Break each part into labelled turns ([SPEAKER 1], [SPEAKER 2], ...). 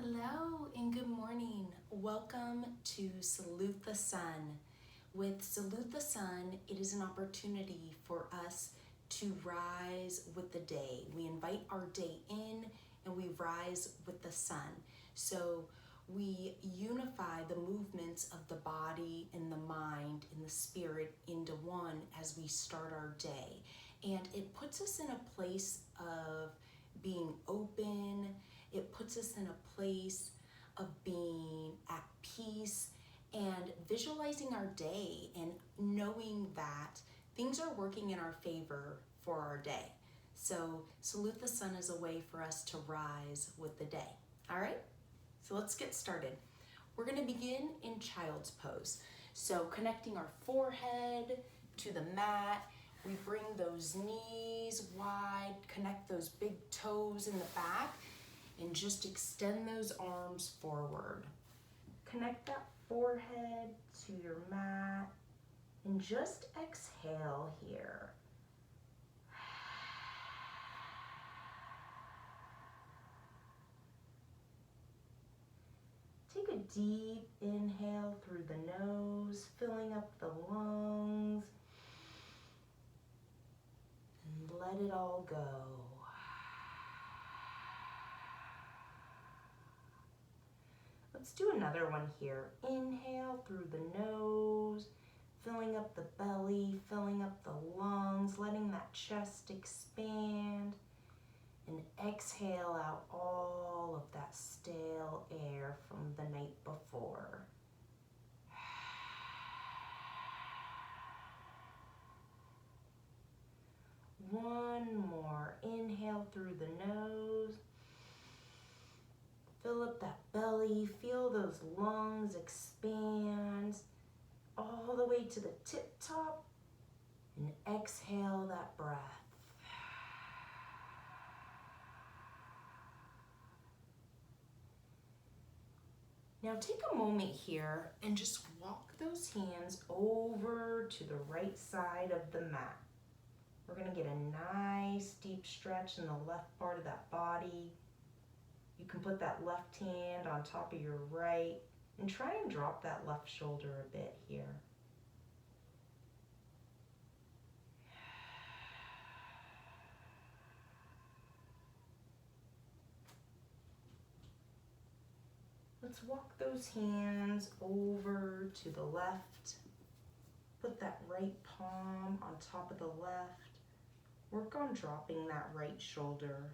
[SPEAKER 1] Hello and good morning. Welcome to Salute the Sun. With Salute the Sun, it is an opportunity for us to rise with the day. We invite our day in and we rise with the sun. So we unify the movements of the body and the mind and the spirit into one as we start our day. And it puts us in a place of being open. It puts us in a place of being at peace and visualizing our day and knowing that things are working in our favor for our day. So Salute the Sun is a way for us to rise with the day. All right, so let's get started. We're going to begin in child's pose. So connecting our forehead to the mat, we bring those knees wide, connect those big toes in the back, and just extend those arms forward. Connect that forehead to your mat and just exhale here. Take a deep inhale through the nose, filling up the lungs, and let it all go. Let's do another one here. Inhale through the nose, filling up the belly, filling up the lungs, letting that chest expand. And exhale out all of that stale air from the night before. One more. Inhale through the nose. Fill up that belly, feel those lungs expand all the way to the tip top, and exhale that breath. Now take a moment here and just walk those hands over to the right side of the mat. We're going to get a nice deep stretch in the left part of that body. You can put that left hand on top of your right and try and drop that left shoulder a bit here. Let's walk those hands over to the left. Put that right palm on top of the left. Work on dropping that right shoulder.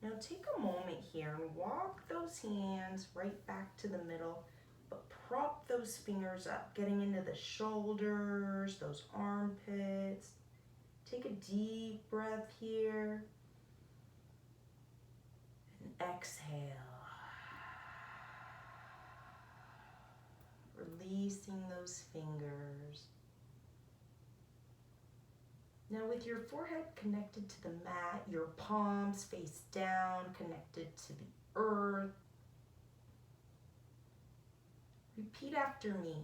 [SPEAKER 1] Now take a moment here and walk those hands right back to the middle, but prop those fingers up, getting into the shoulders, those armpits. Take a deep breath here and exhale. Releasing those fingers. Now with your forehead connected to the mat, your palms face down, connected to the earth. Repeat after me.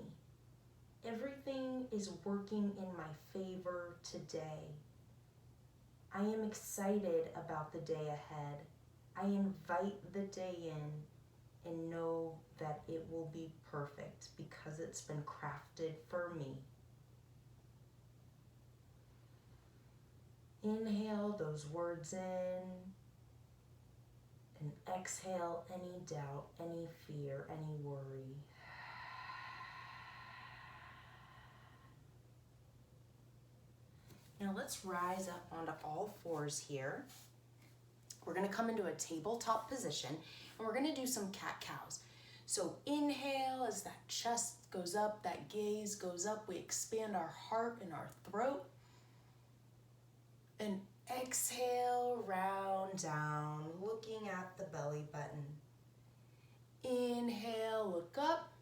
[SPEAKER 1] Everything is working in my favor today. I am excited about the day ahead. I invite the day in and know that it will be perfect because it's been crafted for me. Inhale those words in and exhale any doubt, any fear, any worry. Now let's rise up onto all fours here. We're going to come into a tabletop position and we're going to do some cat-cows. So inhale as that chest goes up, that gaze goes up. We expand our heart and our throat. And exhale, round down, looking at the belly button. Inhale, look up.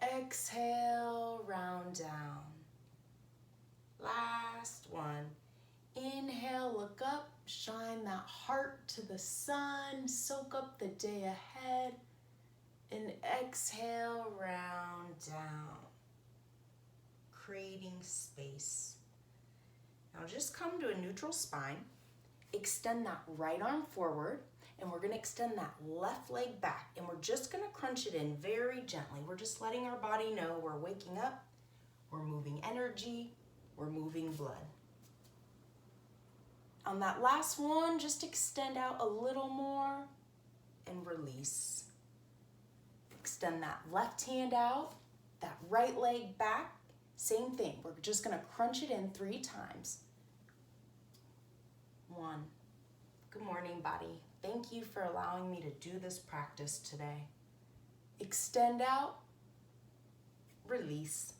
[SPEAKER 1] Exhale, round down. Last one. Inhale, look up, shine that heart to the sun, soak up the day ahead. And exhale, round down, creating space. Now just come to a neutral spine. Extend that right arm forward, and we're going to extend that left leg back, and we're just going to crunch it in very gently. We're just letting our body know we're waking up, we're moving energy, we're moving blood. On that last one, just extend out a little more and release. Extend that left hand out, that right leg back. Same thing. We're just going to crunch it in 3 times. 1. Good morning, body. Thank you for allowing me to do this practice today. Extend out, release.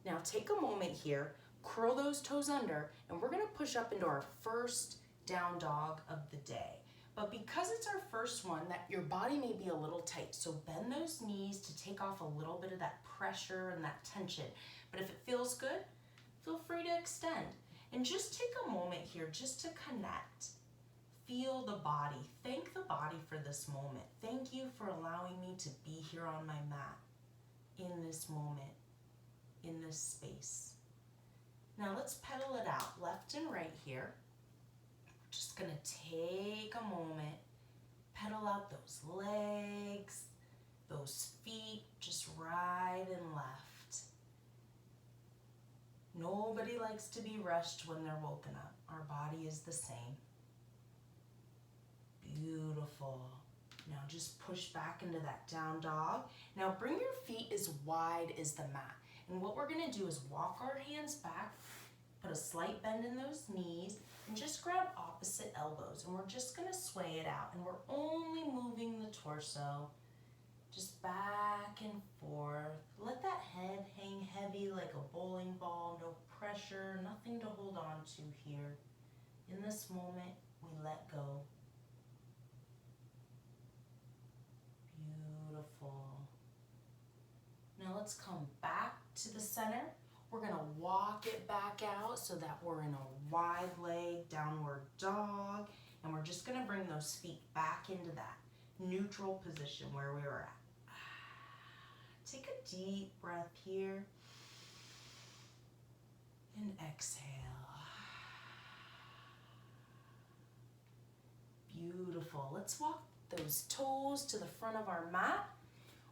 [SPEAKER 1] Now take a moment here, curl those toes under, and we're going to push up into our first down dog of the day. But because it's our first one, that your body may be a little tight, so bend those knees to take off a little bit of that pressure and that tension. But if it feels good, feel free to extend. And just take a moment here just to connect. Feel the body. Thank the body for this moment. Thank you for allowing me to be here on my mat in this moment, in this space. Now let's pedal it out, left and right here. We're just gonna take a moment, pedal out those legs, those feet, just right and left. Nobody likes to be rushed when they're woken up. Our body is the same. Beautiful. Now just push back into that down dog. Now bring your feet as wide as the mat. And what we're gonna do is walk our hands back, put a slight bend in those knees, and just grab opposite elbows. And we're just gonna sway it out. And we're only moving the torso, just back and forth. Let that head hang heavy like a bowling ball, no pressure, nothing to hold on to here. In this moment, we let go. Beautiful. Now let's come back to the center. We're gonna walk it back out so that we're in a wide leg downward dog. And we're just gonna bring those feet back into that neutral position where we were at. Take a deep breath here and exhale. Beautiful. Let's walk those toes to the front of our mat.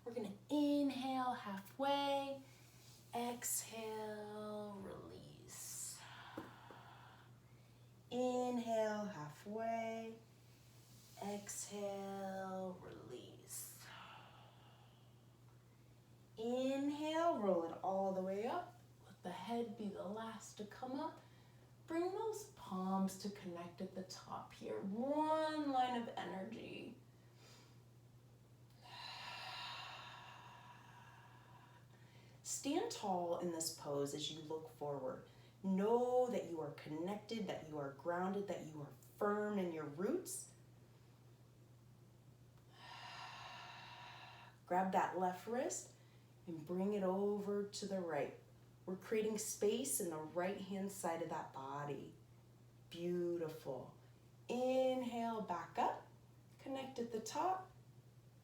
[SPEAKER 1] We're gonna inhale halfway, exhale, release. Inhale halfway, exhale, release. Inhale, roll it all the way up. Let the head be the last to come up. Bring those palms to connect at the top here. One line of energy. Stand tall in this pose as you look forward. Know that you are connected, that you are grounded, that you are firm in your roots. Grab that left wrist and bring it over to the right. We're creating space in the right-hand side of that body. Beautiful. Inhale, back up, connect at the top.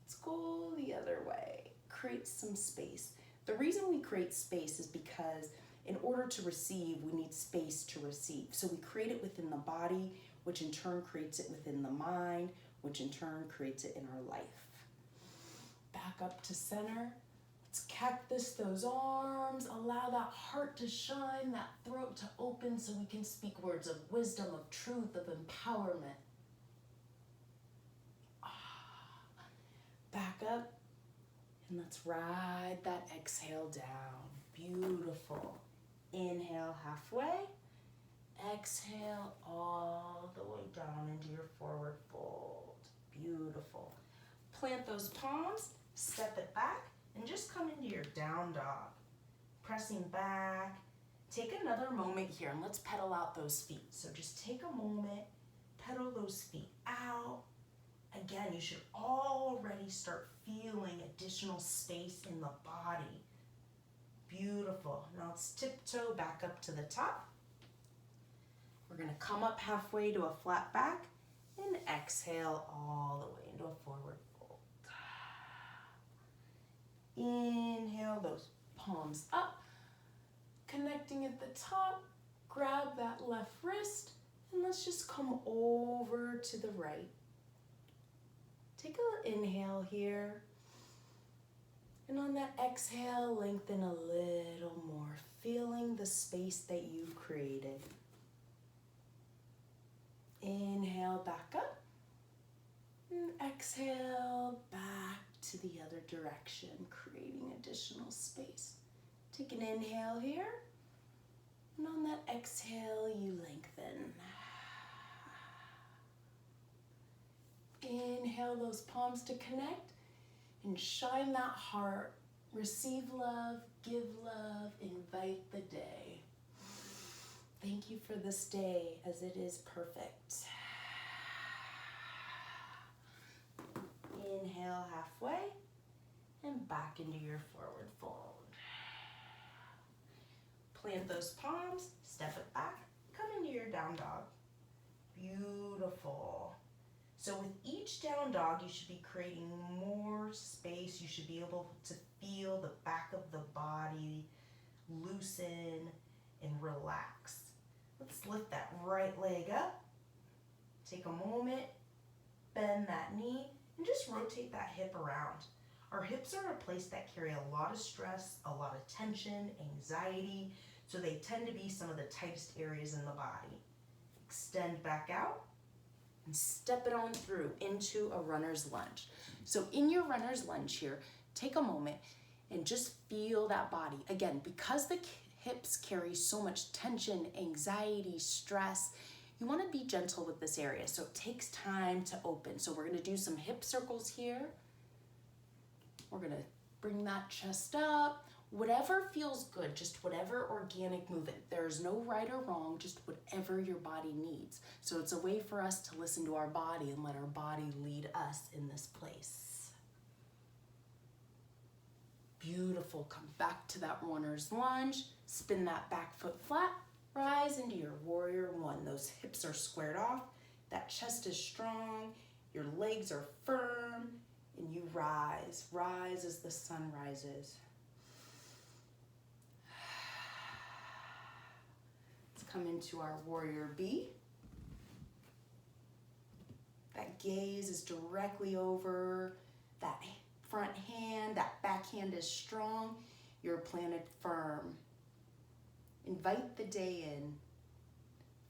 [SPEAKER 1] Let's go the other way. Create some space. The reason we create space is because in order to receive, we need space to receive. So we create it within the body, which in turn creates it within the mind, which in turn creates it in our life. Back up to center. Let's cactus those arms. Allow that heart to shine, that throat to open so we can speak words of wisdom, of truth, of empowerment. Back up. And let's ride that exhale down. Beautiful. Inhale halfway. Exhale all the way down into your forward fold. Beautiful. Plant those palms, step it back, and just come into your down dog. Pressing back. Take another moment here and let's pedal out those feet. So just take a moment, pedal those feet out. Again, you should already start feeling additional space in the body. Beautiful. Now let's tiptoe back up to the top. We're gonna come up halfway to a flat back and exhale all the way into a forward fold. Inhale those palms up, connecting at the top. Grab that left wrist and let's just come over to the right. Take an inhale here. And on that exhale, lengthen a little more, feeling the space that you've created. Inhale back up. And exhale back to the other direction, creating additional space. Take an inhale here. And on that exhale, you lengthen. Inhale those palms to connect and shine that heart. Receive love, give love, invite the day. Thank you for this day as it is perfect. Inhale halfway and back into your forward fold. Plant those palms, step it back, come into your down dog. Beautiful. So with each down dog, you should be creating more space. You should be able to feel the back of the body loosen and relax. Let's lift that right leg up. Take a moment, bend that knee, and just rotate that hip around. Our hips are a place that carry a lot of stress, a lot of tension, anxiety, so they tend to be some of the tightest areas in the body. Extend back out and step it on through into a runner's lunge. So in your runner's lunge here, take a moment and just feel that body. Again, because the hips carry so much tension, anxiety, stress, you want to be gentle with this area. So it takes time to open. So we're going to do some hip circles here. We're going to bring that chest up. Whatever feels good, just whatever organic movement. There's no right or wrong, just whatever your body needs. So it's a way for us to listen to our body and let our body lead us in this place. Beautiful. Come back to that runner's lunge. Spin that back foot flat. Rise into your warrior one. Those hips are squared off. That chest is strong. Your legs are firm. And you rise. Rise as the sun rises. Let's come into our warrior B. That gaze is directly over that front hand. That back hand is strong. You're planted firm. Invite the day in.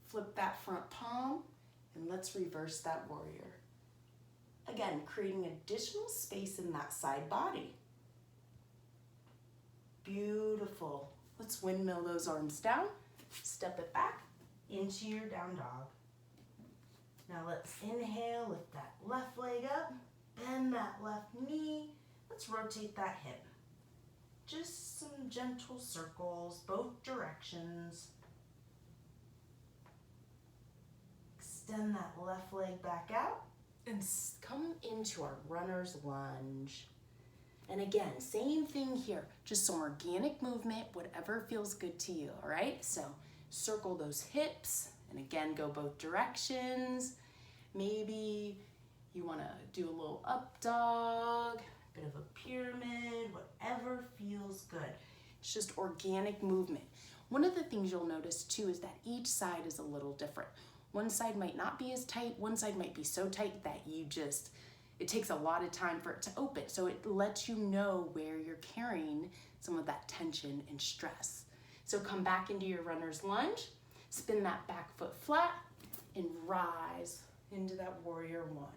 [SPEAKER 1] Flip that front palm and let's reverse that warrior. Again, creating additional space in that side body. Beautiful. Let's windmill those arms down. Step it back into your down dog. Now let's inhale, lift that left leg up, bend that left knee. Let's rotate that hip. Just some gentle circles, both directions. Extend that left leg back out and come into our runner's lunge. And again, same thing here, just some organic movement, whatever feels good to you, all right? So circle those hips, and again, go both directions. Maybe you wanna do a little up dog, bit of a pyramid, whatever feels good. It's just organic movement. One of the things you'll notice too is that each side is a little different. One side might not be as tight, one side might be so tight that it takes a lot of time for it to open. So it lets you know where you're carrying some of that tension and stress. So come back into your runner's lunge, spin that back foot flat, and rise into that warrior one.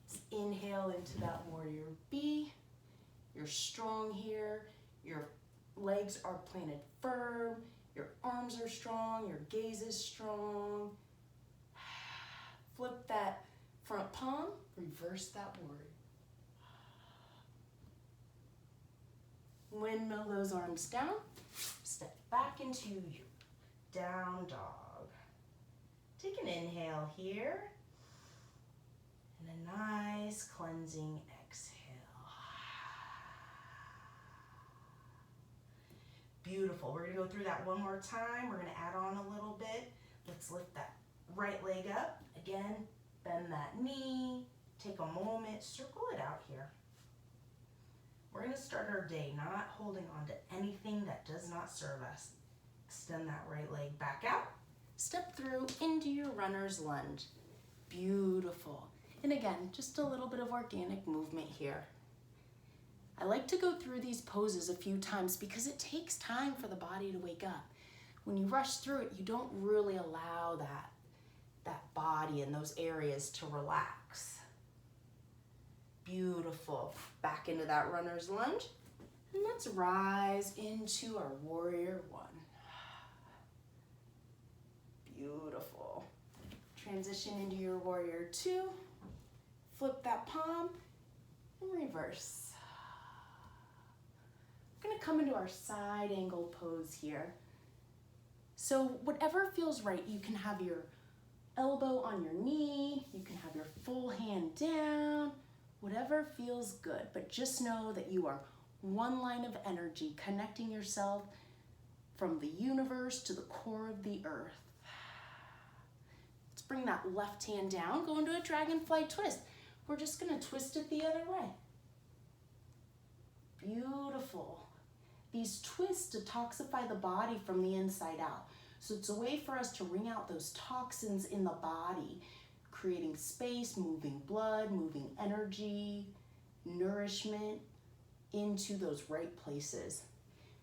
[SPEAKER 1] Let's inhale into that warrior B. You're strong here. Your legs are planted firm. Your arms are strong, your gaze is strong. Flip that front palm, reverse that warrior. Windmill those arms down. Step back into your down dog. Take an inhale here. And a nice cleansing exhale. Beautiful. We're gonna go through that one more time. We're gonna add on a little bit. Let's lift that right leg up. Again, bend that knee, take a moment, circle it out here. We're going to start our day not holding on to anything that does not serve us. Extend that right leg back out. Step through into your runner's lunge. Beautiful. And again, just a little bit of organic movement here. I like to go through these poses a few times because it takes time for the body to wake up. When you rush through it, you don't really allow that body and those areas to relax. Beautiful. Back into that runner's lunge. And let's rise into our warrior one. Beautiful. Transition into your warrior two. Flip that palm and reverse. We're going to come into our side angle pose here. So whatever feels right, you can have your elbow on your knee, you can have your full hand down, whatever feels good. But just know that you are one line of energy, connecting yourself from the universe to the core of the earth. Let's bring that left hand down, go into a dragonfly twist. We're just going to twist it the other way. Beautiful. These twists detoxify the body from the inside out. So it's a way for us to wring out those toxins in the body, creating space, moving blood, moving energy, nourishment into those right places.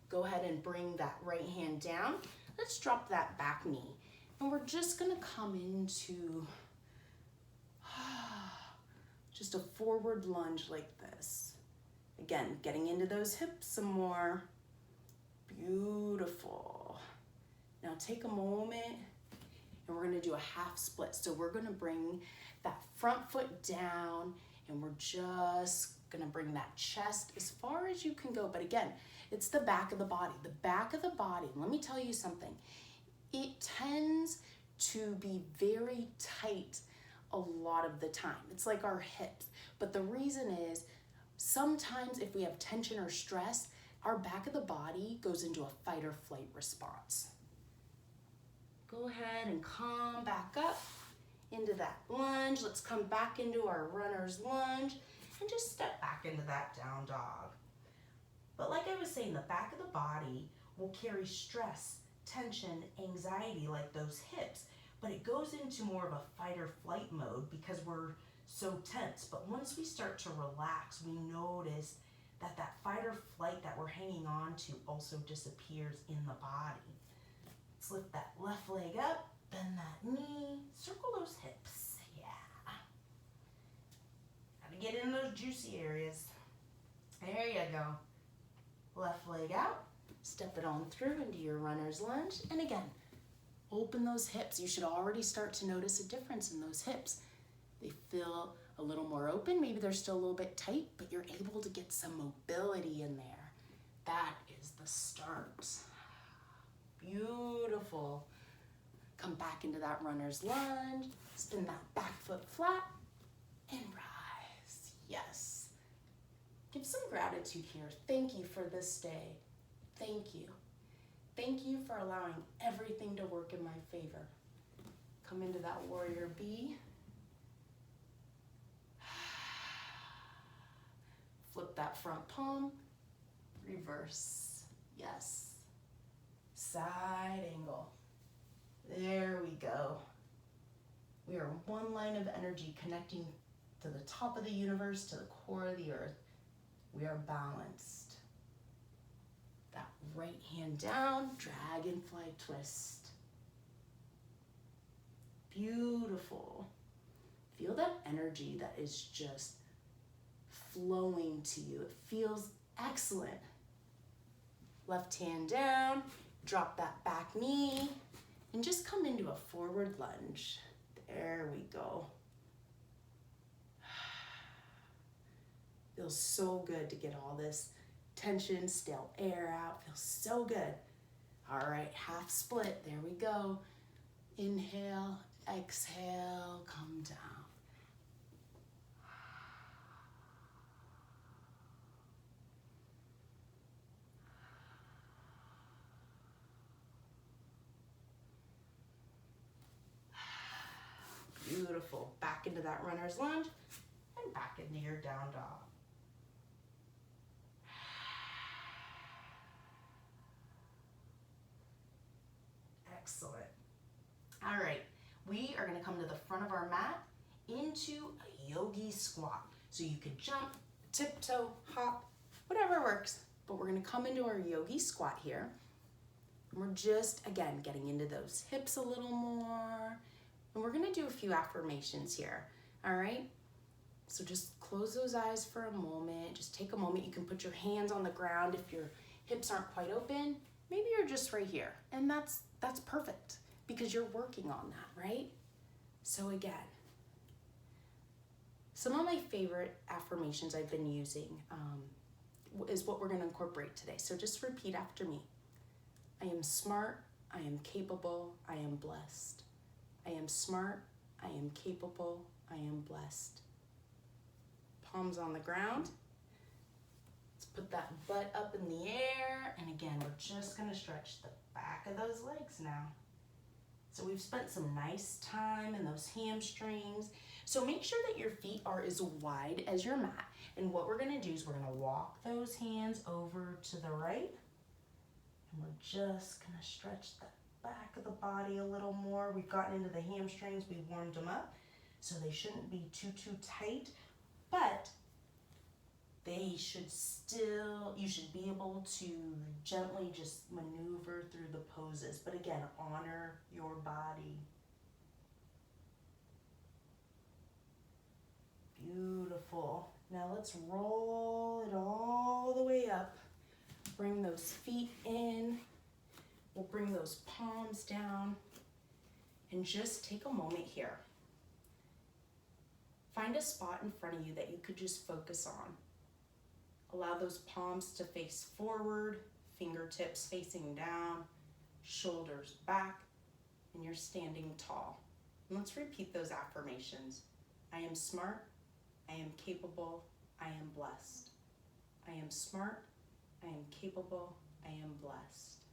[SPEAKER 1] Go ahead and bring that right hand down. Let's drop that back knee. And we're just gonna come into just a forward lunge like this. Again, getting into those hips some more. Beautiful. Now take a moment and we're gonna do a half split. So we're gonna bring that front foot down and we're just gonna bring that chest as far as you can go. But again, it's the back of the body. The back of the body, let me tell you something. It tends to be very tight a lot of the time. It's like our hips. But the reason is sometimes if we have tension or stress, our back of the body goes into a fight or flight response. Go ahead and come back up into that lunge. Let's come back into our runner's lunge and just step back into that down dog. But like I was saying, the back of the body will carry stress, tension, anxiety like those hips, but it goes into more of a fight or flight mode because we're so tense. But once we start to relax, we notice that that fight or flight that we're hanging on to also disappears in the body. Let's lift that left leg up, bend that knee, circle those hips. Yeah. Gotta get in those juicy areas. There you go. Left leg out, step it on through into your runner's lunge. And again, open those hips. You should already start to notice a difference in those hips. They feel a little more open. Maybe they're still a little bit tight, but you're able to get some mobility in there. That is the start. Beautiful. Come back into that runner's lunge. Spin that back foot flat and rise. Yes. Give some gratitude here. Thank you for this day. Thank you. Thank you for allowing everything to work in my favor. Come into that warrior B. Flip that front palm. Reverse. Yes. Side angle. There we go. We are one line of energy connecting to the top of the universe, to the core of the earth. We are balanced. That right hand down, dragonfly twist. Beautiful. Feel that energy that is just flowing to you. It feels excellent. Left hand down, drop that back knee, and just come into a forward lunge. There we go. Feels so good to get all this tension, stale air out. Feels so good. All right, half split. There we go. Inhale, exhale, come down. Beautiful. Back into that runner's lunge. and back into your down dog. Excellent. All right, we are gonna come to the front of our mat into a yogi squat. So you could jump, tiptoe, hop, whatever works, but we're gonna come into our yogi squat here. And we're just, again, getting into those hips a little more. And we're gonna do a few affirmations here, all right? So just close those eyes for a moment. Just take a moment. You can put your hands on the ground if your hips aren't quite open. Maybe you're just right here, and that's perfect because you're working on that, right? So again, some of my favorite affirmations I've been using is what we're gonna incorporate today. So just repeat after me. I am smart, I am capable, I am blessed. I am smart, I am capable, I am blessed. Palms on the ground. Let's put that butt up in the air. And again, we're just gonna stretch the back of those legs now. So we've spent some nice time in those hamstrings. So make sure that your feet are as wide as your mat. And what we're gonna do is we're gonna walk those hands over to the right. And we're just gonna stretch the back of the body a little more. We've gotten into the hamstrings, we've warmed them up. So they shouldn't be too tight, but they should still, you should be able to gently just maneuver through the poses. But again, honor your body. Beautiful. Now let's roll it all the way up. Bring those feet in. We'll bring those palms down and just take a moment here. Find a spot in front of you that you could just focus on. Allow those palms to face forward, fingertips facing down, shoulders back, and you're standing tall. And let's repeat those affirmations. I am smart, I am capable, I am blessed. I am smart, I am capable, I am blessed.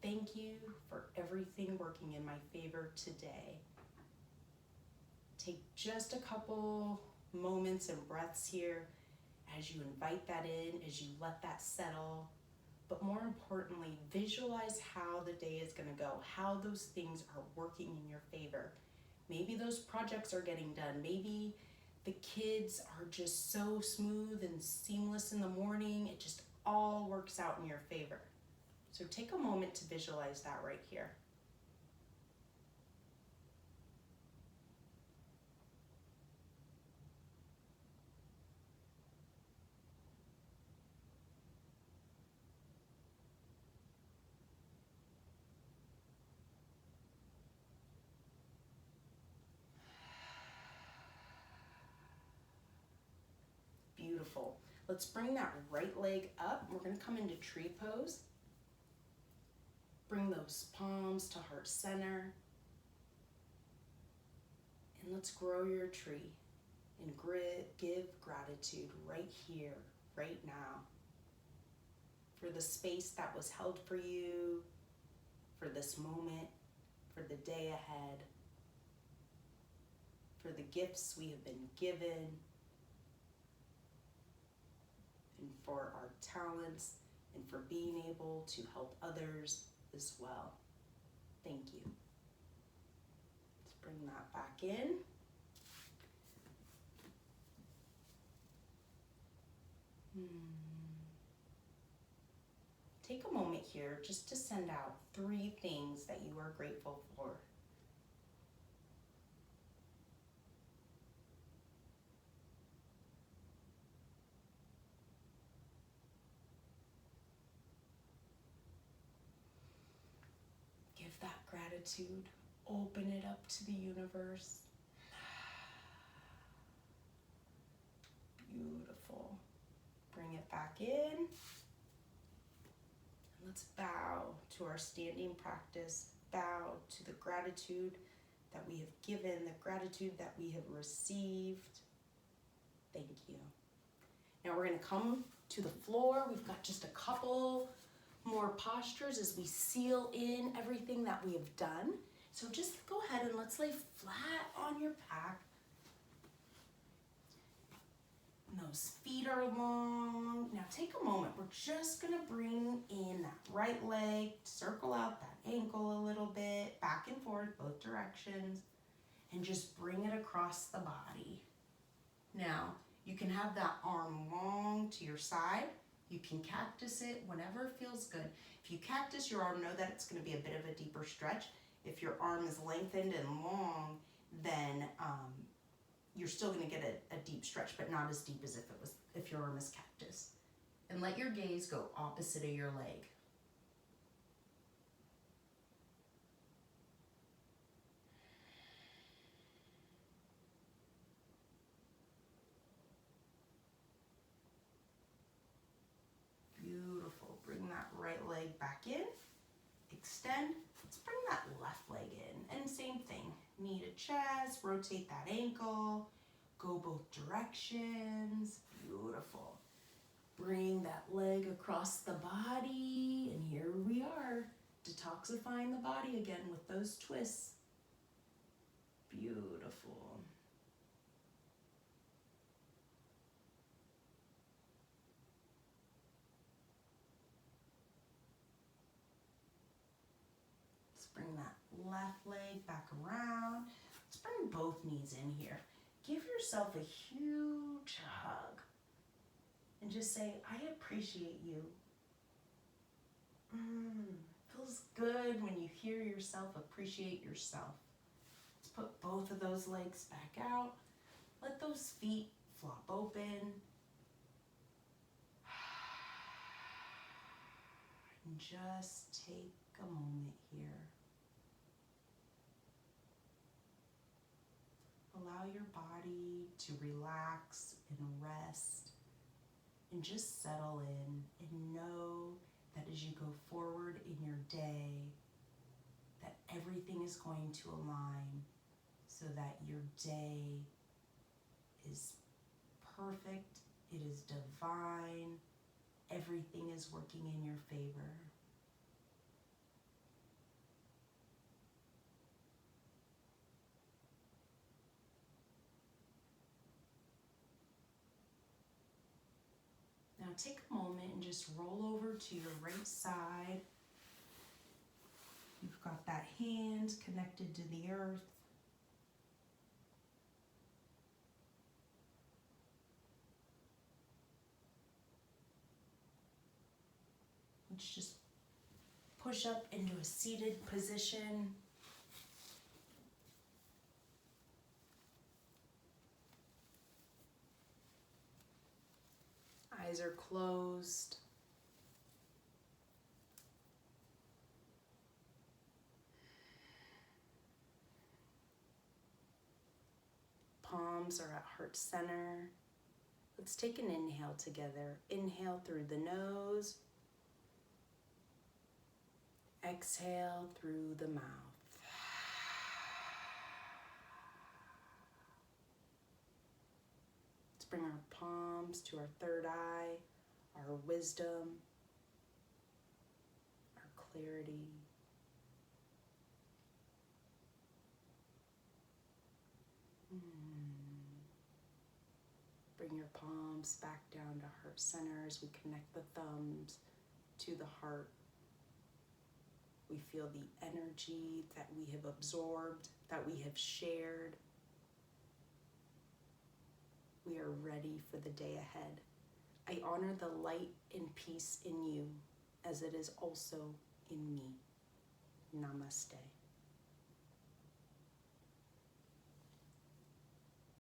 [SPEAKER 1] Thank you for everything working in my favor today. Take just a couple moments and breaths here as you invite that in, as you let that settle. But more importantly, visualize how the day is gonna go, how those things are working in your favor. Maybe those projects are getting done. Maybe the kids are just so smooth and seamless in the morning. It just all works out in your favor. So take a moment to visualize that right here. Beautiful. Let's bring that right leg up. We're gonna come into tree pose. Bring those palms to heart center. And let's grow your tree and give gratitude right here, right now, for the space that was held for you, for this moment, for the day ahead, for the gifts we have been given, and for our talents, and for being able to help others as well. Thank you. Let's bring that back in. Take a moment here just to send out 3 things that you are grateful for. Give that gratitude, open it up to the universe. Beautiful. Bring it back in. Let's bow to our standing practice. Bow to the gratitude that we have given, the gratitude that we have received. Thank you. Now we're going to come to the floor. We've got just a couple more postures as we seal in everything that we have done. So just go ahead and let's lay flat on your back. And those feet are long. Now take a moment. We're just gonna bring in that right leg, circle out that ankle a little bit, back and forth, both directions, and just bring it across the body. Now, you can have that arm long to your side. You can cactus it whenever it feels good. If you cactus your arm, know that it's gonna be a bit of a deeper stretch. If your arm is lengthened and long, then you're still gonna get a deep stretch, but not as deep as if your arm is cactus. And let your gaze go opposite of your leg. Beautiful. Bring that right leg back in. Extend. Let's bring that left leg in. And same thing. Knee to chest. Rotate that ankle. Go both directions. Beautiful. Bring that leg across the body. And here we are. Detoxifying the body again with those twists. Beautiful. Bring that left leg back around. Let's bring both knees in here. Give yourself a huge hug. And just say, I appreciate you. Feels good when you hear yourself appreciate yourself. Let's put both of those legs back out. Let those feet flop open. And just take a moment here. Allow your body to relax and rest and just settle in and know that as you go forward in your day, that everything is going to align so that your day is perfect, it is divine, everything is working in your favor. Now take a moment and just roll over to your right side. You've got that hand connected to the earth. Let's just push up into a seated position. Eyes are closed. Palms are at heart center. Let's take an inhale together. Inhale through the nose. Exhale through the mouth. Let's bring our palms to our third eye, our wisdom, our clarity. Bring your palms back down to heart center as we connect the thumbs to the heart. We feel the energy that we have absorbed, that we have shared. We are ready for the day ahead. I honor the light and peace in you as it is also in me. Namaste.